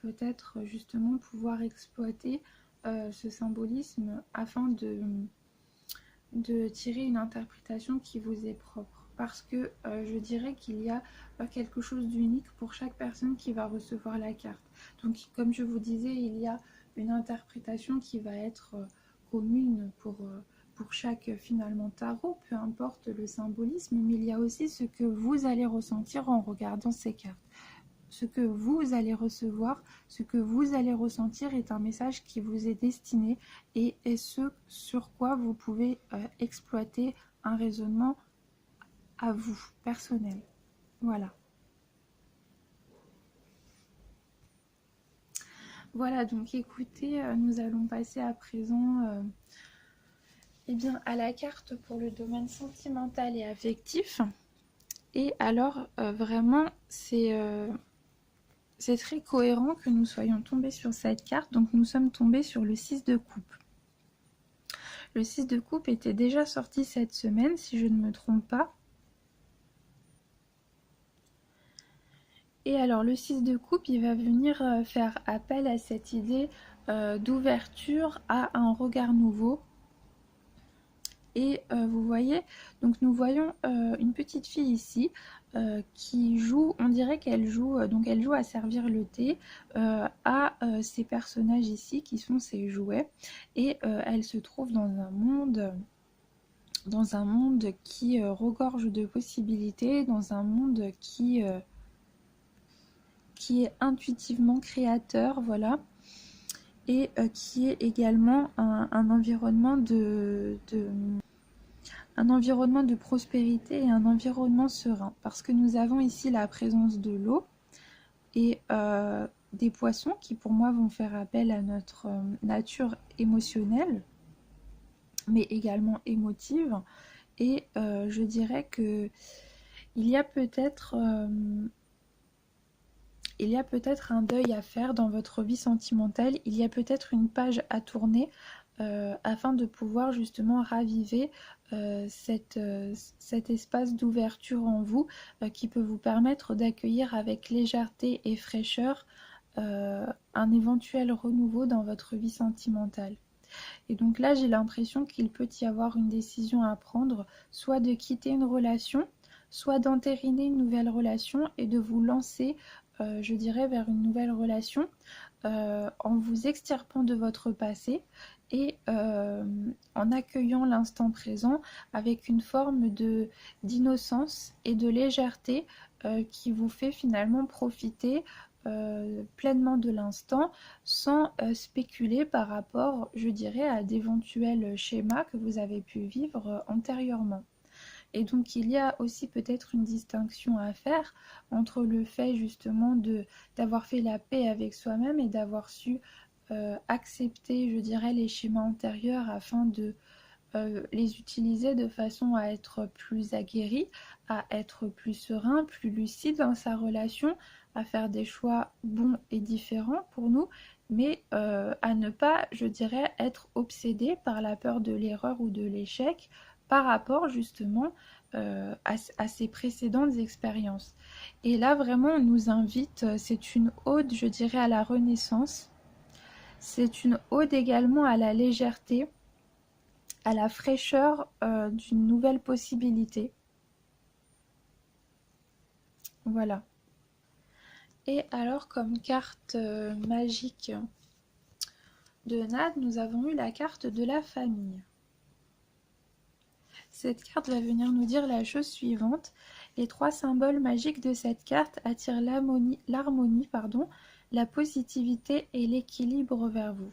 Speaker 1: peut-être justement pouvoir exploiter ce symbolisme afin de tirer une interprétation qui vous est propre. Parce que je dirais qu'il y a quelque chose d'unique pour chaque personne qui va recevoir la carte. Donc comme je vous disais, il y a une interprétation qui va être commune pour chaque finalement tarot, peu importe le symbolisme, mais il y a aussi ce que vous allez ressentir en regardant ces cartes. ce que vous allez recevoir, ce que vous allez ressentir est un message qui vous est destiné et est ce sur quoi vous pouvez exploiter un raisonnement à vous, personnel. Voilà. Voilà, donc écoutez, nous allons passer à présent eh bien, à la carte pour le domaine sentimental et affectif. Et alors, vraiment, c'est très cohérent que nous soyons tombés sur cette carte. Donc, nous sommes tombés sur le 6 de coupe. Le 6 de coupe était déjà sorti cette semaine, si je ne me trompe pas. Et alors, le 6 de coupe, il va venir faire appel à cette idée d'ouverture à un regard nouveau. Et vous voyez, donc nous voyons une petite fille ici qui joue, on dirait qu'elle joue, donc elle joue à servir le thé à ces personnages ici qui sont ses jouets. Et elle se trouve dans un monde qui regorge de possibilités, dans un monde qui est intuitivement créateur, voilà. Et qui est également un environnement un environnement de prospérité et un environnement serein. Parce que nous avons ici la présence de l'eau et des poissons qui pour moi vont faire appel à notre nature émotionnelle, mais également émotive. Et je dirais que il y a peut-être un deuil à faire dans votre vie sentimentale, il y a peut-être une page à tourner afin de pouvoir justement raviver cet espace d'ouverture en vous qui peut vous permettre d'accueillir avec légèreté et fraîcheur un éventuel renouveau dans votre vie sentimentale. Et donc là, j'ai l'impression qu'il peut y avoir une décision à prendre, soit de quitter une relation, soit d'entériner une nouvelle relation et de vous lancer, je dirais, vers une nouvelle relation en vous extirpant de votre passé et en accueillement l'instant présent avec une forme d'innocence et de légèreté qui vous fait finalement profiter pleinement de l'instant sans spéculer par rapport, je dirais, à d'éventuels schémas que vous avez pu vivre antérieurement. Et donc il y a aussi peut-être une distinction à faire entre le fait justement d'avoir fait la paix avec soi-même et d'avoir su accepter, je dirais, les schémas antérieurs afin de les utiliser de façon à être plus aguerri, à être plus serein, plus lucide dans sa relation, à faire des choix bons et différents pour nous, mais à ne pas, je dirais, être obsédé par la peur de l'erreur ou de l'échec par rapport justement à ces précédentes expériences. Et là, vraiment, on nous invite, c'est une ode, je dirais, à la renaissance, c'est une ode également à la légèreté, à la fraîcheur d'une nouvelle possibilité. Voilà. Et alors, comme carte magique de Nad, nous avons eu la carte de la famille. Cette carte va venir nous dire la chose suivante. Les 3 symboles magiques de cette carte attirent l'harmonie, la positivité et l'équilibre vers vous.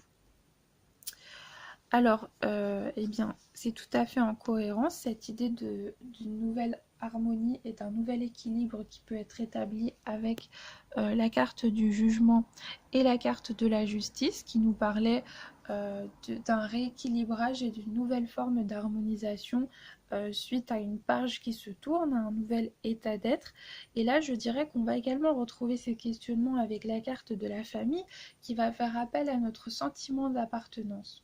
Speaker 1: Alors, eh bien, c'est tout à fait en cohérence, cette idée d'une nouvelle harmonie et d'un nouvel équilibre qui peut être établi avec la carte du jugement et la carte de la justice qui nous parlait d'un rééquilibrage et d'une nouvelle forme d'harmonisation suite à une page qui se tourne, à un nouvel état d'être. Et là, je dirais qu'on va également retrouver ces questionnements avec la carte de la famille qui va faire appel à notre sentiment d'appartenance.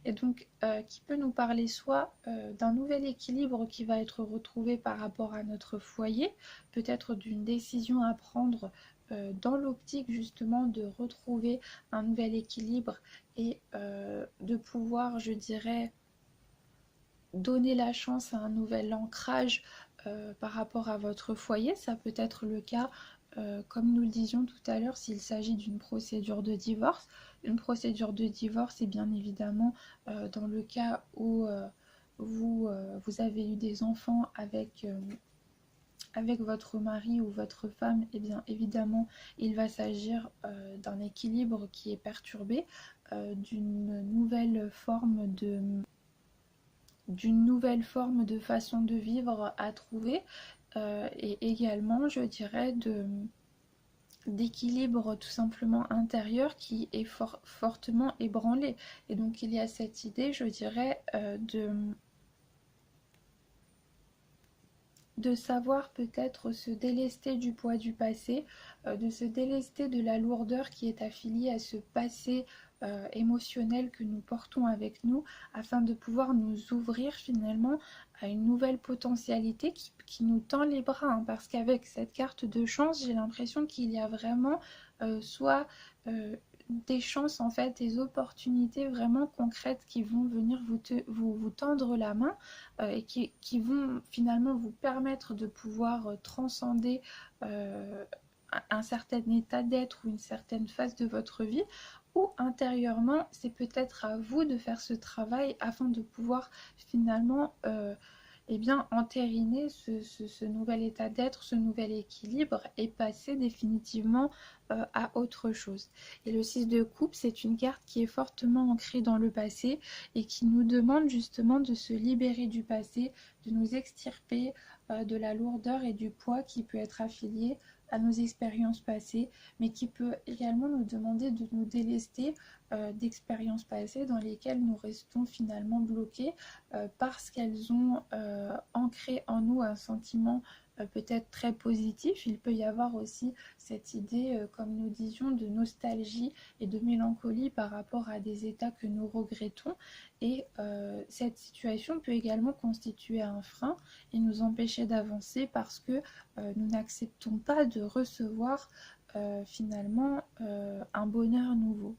Speaker 1: Et donc qui peut nous parler soit d'un nouvel équilibre qui va être retrouvé par rapport à notre foyer, peut-être d'une décision à prendre dans l'optique justement de retrouver un nouvel équilibre et de pouvoir, je dirais, donner la chance à un nouvel ancrage par rapport à votre foyer. Ça peut être le cas, comme nous le disions tout à l'heure, s'il s'agit d'une procédure de divorce. Une procédure de divorce est bien évidemment dans le cas où vous avez eu des enfants avec avec votre mari ou votre femme, eh bien évidemment, il va s'agir d'un équilibre qui est perturbé, d'une nouvelle forme de façon de vivre à trouver, et également, je dirais, d'équilibre tout simplement intérieur qui est fortement ébranlé. Et donc il y a cette idée, je dirais, de savoir peut-être se délester du poids du passé, de se délester de la lourdeur qui est affiliée à ce passé émotionnel que nous portons avec nous, afin de pouvoir nous ouvrir finalement à une nouvelle potentialité qui nous tend les bras, hein, parce qu'avec cette carte de chance, j'ai l'impression qu'il y a vraiment soit des chances, en fait, des opportunités vraiment concrètes qui vont venir vous tendre la main, et qui vont finalement vous permettre de pouvoir transcender un certain état d'être ou une certaine phase de votre vie, ou intérieurement, c'est peut-être à vous de faire ce travail afin de pouvoir finalement eh bien, entériner ce nouvel état d'être, ce nouvel équilibre et passer définitivement à autre chose. Et le 6 de coupe, c'est une carte qui est fortement ancrée dans le passé et qui nous demande justement de se libérer du passé, de nous extirper de la lourdeur et du poids qui peut être affilié à nos expériences passées, mais qui peut également nous demander de nous délester d'expériences passées dans lesquelles nous restons finalement bloqués parce qu'elles ont ancré en nous un sentiment peut-être très positif. Il peut y avoir aussi cette idée, comme nous disions, de nostalgie et de mélancolie par rapport à des états que nous regrettons. Et cette situation peut également constituer un frein et nous empêcher d'avancer parce que nous n'acceptons pas de recevoir finalement un bonheur nouveau.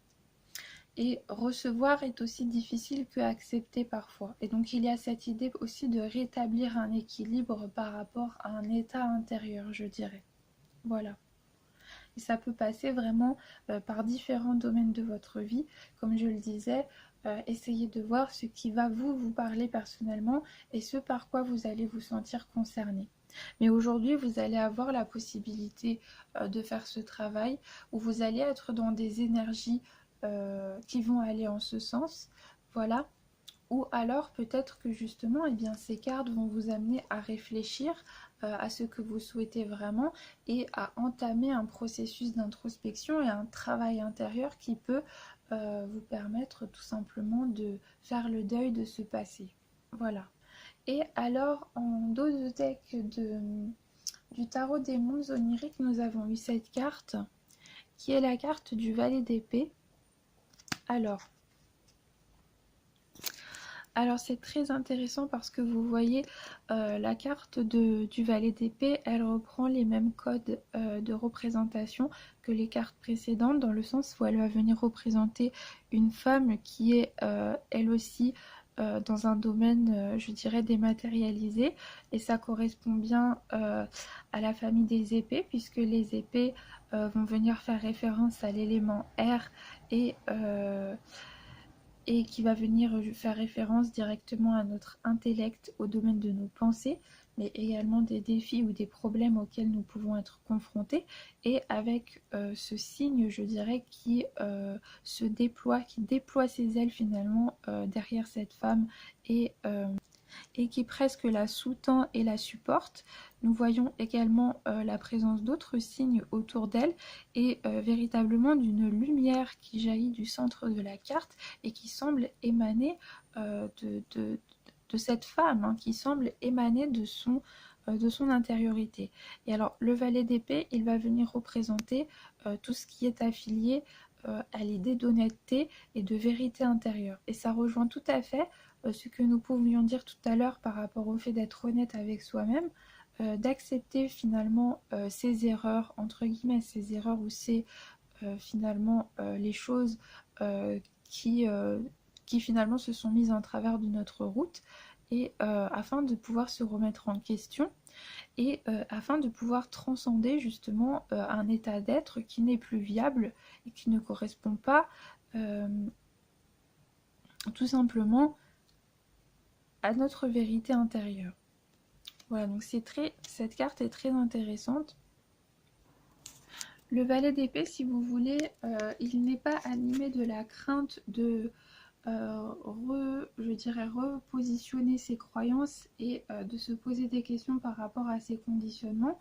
Speaker 1: Et recevoir est aussi difficile que accepter parfois. Et donc il y a cette idée aussi de rétablir un équilibre par rapport à un état intérieur, je dirais. Voilà. Et ça peut passer vraiment par différents domaines de votre vie. Comme je le disais, essayez de voir ce qui va vous parler personnellement et ce par quoi vous allez vous sentir concerné. Mais aujourd'hui, vous allez avoir la possibilité de faire ce travail où vous allez être dans des énergies qui vont aller en ce sens. Voilà. Ou alors peut-être que justement, eh bien, ces cartes vont vous amener à réfléchir à ce que vous souhaitez vraiment et à entamer un processus d'introspection et un travail intérieur qui peut vous permettre tout simplement de faire le deuil de ce passé. Voilà. Et alors, en dos de deck du tarot des mondes oniriques, nous avons eu cette carte qui est la carte du valet d'épée. Alors c'est très intéressant parce que vous voyez la carte du valet d'épée, elle reprend les mêmes codes de représentation que les cartes précédentes, dans le sens où elle va venir représenter une femme qui est elle aussi dans un domaine, je dirais, dématérialisé, et ça correspond bien à la famille des épées, puisque les épées vont venir faire référence à l'élément air et qui va venir faire référence directement à notre intellect, au domaine de nos pensées, mais également des défis ou des problèmes auxquels nous pouvons être confrontés, et avec ce signe, je dirais, qui se déploie, qui déploie ses ailes finalement derrière cette femme et qui presque la sous-tend et la supporte. Nous voyons également la présence d'autres signes autour d'elle et véritablement d'une lumière qui jaillit du centre de la carte et qui semble émaner de cette femme, hein, qui semble émaner de son intériorité. Et alors le valet d'épée, il va venir représenter tout ce qui est affilié à l'idée d'honnêteté et de vérité intérieure. Et ça rejoint tout à fait ce que nous pouvions dire tout à l'heure par rapport au fait d'être honnête avec soi-même, d'accepter finalement ses erreurs, entre guillemets, ses erreurs, ou c'est finalement les choses qui finalement se sont mises en travers de notre route, et afin de pouvoir se remettre en question et afin de pouvoir transcender justement un état d'être qui n'est plus viable et qui ne correspond pas tout simplement à notre vérité intérieure. Voilà, donc cette carte est très intéressante. Le valet d'épée, si vous voulez, il n'est pas animé de la crainte de repositionner ses croyances et de se poser des questions par rapport à ses conditionnements.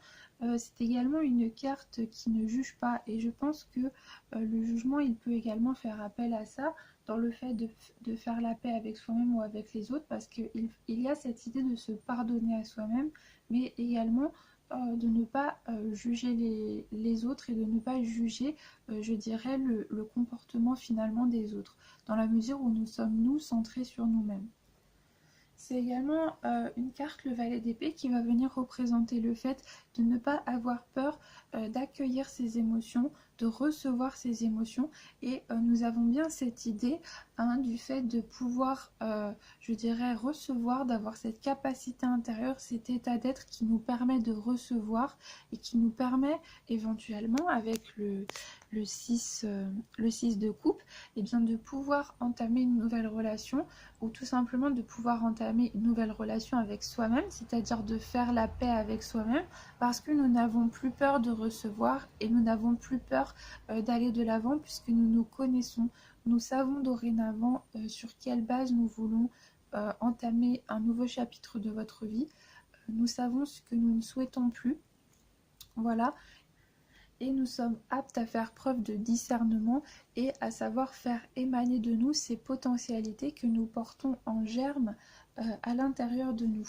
Speaker 1: C'est également une carte qui ne juge pas, et je pense que le jugement, il peut également faire appel à ça dans le fait de faire la paix avec soi-même ou avec les autres, parce qu'il y a cette idée de se pardonner à soi-même, mais également de ne pas juger les autres et de ne pas juger, je dirais, le comportement finalement des autres, dans la mesure où nous sommes, nous, centrés sur nous-mêmes. C'est également une carte, le valet d'épée, qui va venir représenter le fait de ne pas avoir peur d'accueillir ses émotions, de recevoir ses émotions. Et nous avons bien cette idée du fait de pouvoir, je dirais, recevoir, d'avoir cette capacité intérieure, cet état d'être qui nous permet de recevoir et qui nous permet éventuellement, avec le 6 de coupe, et bien de pouvoir entamer une nouvelle relation, ou tout simplement de pouvoir entamer une nouvelle relation avec soi-même, c'est-à-dire de faire la paix avec soi-même, parce que nous n'avons plus peur de recevoir et nous n'avons plus peur d'aller de l'avant, puisque nous nous connaissons, nous savons dorénavant sur quelle base nous voulons entamer un nouveau chapitre de votre vie, nous savons ce que nous ne souhaitons plus, voilà, et nous sommes aptes à faire preuve de discernement et à savoir faire émaner de nous ces potentialités que nous portons en germe à l'intérieur de nous.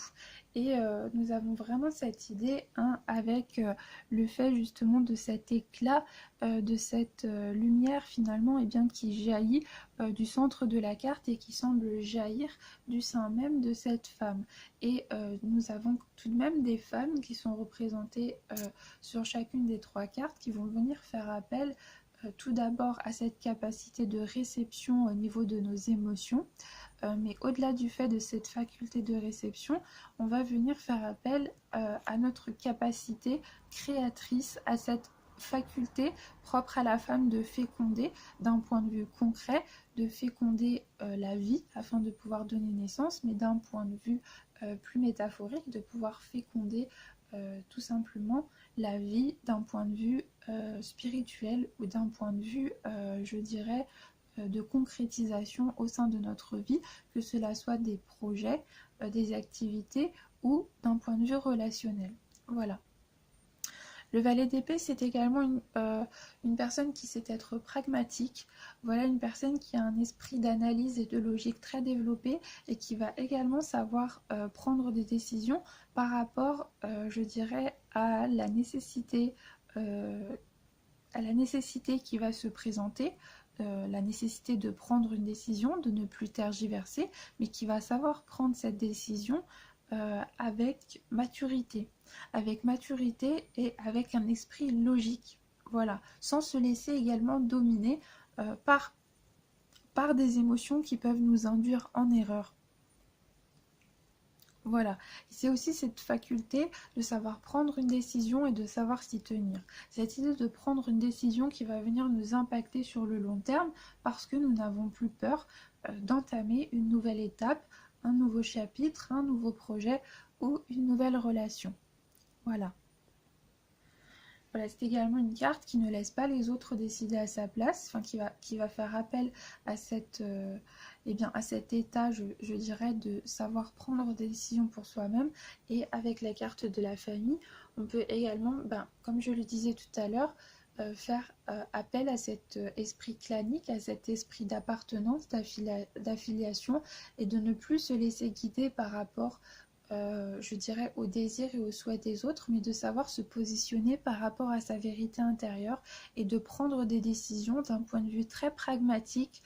Speaker 1: Et nous avons vraiment cette idée avec le fait justement de cet éclat, de cette lumière finalement, et bien, qui jaillit du centre de la carte et qui semble jaillir du sein même de cette femme. Et nous avons tout de même des femmes qui sont représentées sur chacune des trois cartes, qui vont venir faire appel tout d'abord à cette capacité de réception au niveau de nos émotions, mais au-delà du fait de cette faculté de réception, on va venir faire appel à notre capacité créatrice, à cette faculté propre à la femme de féconder d'un point de vue concret, de féconder la vie afin de pouvoir donner naissance, mais d'un point de vue plus métaphorique, de pouvoir féconder tout simplement la vie d'un point de vue spirituel, ou d'un point de vue, je dirais, de concrétisation au sein de notre vie, que cela soit des projets, des activités, ou d'un point de vue relationnel. Voilà. Le valet d'épée, c'est également une personne qui sait être pragmatique. Voilà, une personne qui a un esprit d'analyse et de logique très développé, et qui va également savoir prendre des décisions par rapport, je dirais, à la nécessité qui va se présenter, la nécessité de prendre une décision, de ne plus tergiverser, mais qui va savoir prendre cette décision avec maturité et avec un esprit logique, voilà, sans se laisser également dominer par des émotions qui peuvent nous induire en erreur. Voilà, c'est aussi cette faculté de savoir prendre une décision et de savoir s'y tenir. Cette idée de prendre une décision qui va venir nous impacter sur le long terme, parce que nous n'avons plus peur d'entamer une nouvelle étape, un nouveau chapitre, un nouveau projet ou une nouvelle relation. Voilà. Voilà, c'est également une carte qui ne laisse pas les autres décider à sa place, enfin qui va faire appel à à cet état, je dirais, de savoir prendre des décisions pour soi-même. Et avec la carte de la famille, on peut également, comme je le disais tout à l'heure, faire appel à cet esprit clanique, à cet esprit d'appartenance, d'affiliation, et de ne plus se laisser guider par rapport je dirais, aux désirs et aux souhaits des autres, mais de savoir se positionner par rapport à sa vérité intérieure, et de prendre des décisions d'un point de vue très pragmatique,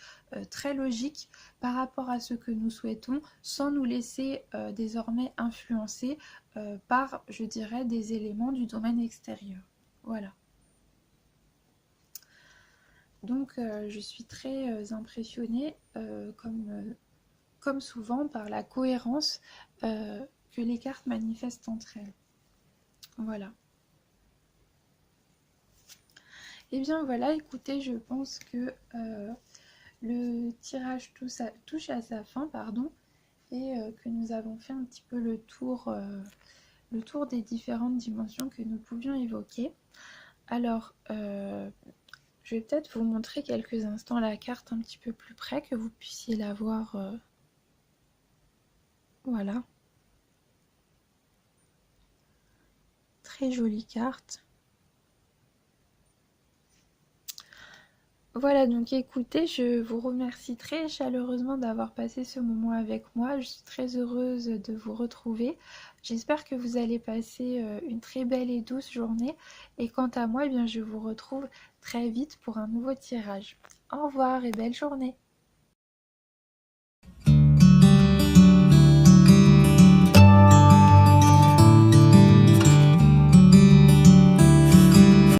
Speaker 1: très logique par rapport à ce que nous souhaitons, sans nous laisser désormais influencer par, je dirais, des éléments du domaine extérieur. Voilà. Donc je suis très impressionnée, comme souvent, par la cohérence que les cartes manifestent entre elles. Voilà. Et bien voilà, écoutez, je pense que le tirage touche à sa fin, pardon, et que nous avons fait un petit peu le tour le tour des différentes dimensions que nous pouvions évoquer. Alors, je vais peut-être vous montrer quelques instants la carte un petit peu plus près, que vous puissiez la voir. Voilà. Très jolie carte. Voilà, donc écoutez, je vous remercie très chaleureusement d'avoir passé ce moment avec moi. Je suis très heureuse de vous retrouver. J'espère que vous allez passer une très belle et douce journée. Et quant à moi, eh bien, je vous retrouve très vite pour un nouveau tirage. Au revoir et belle journée!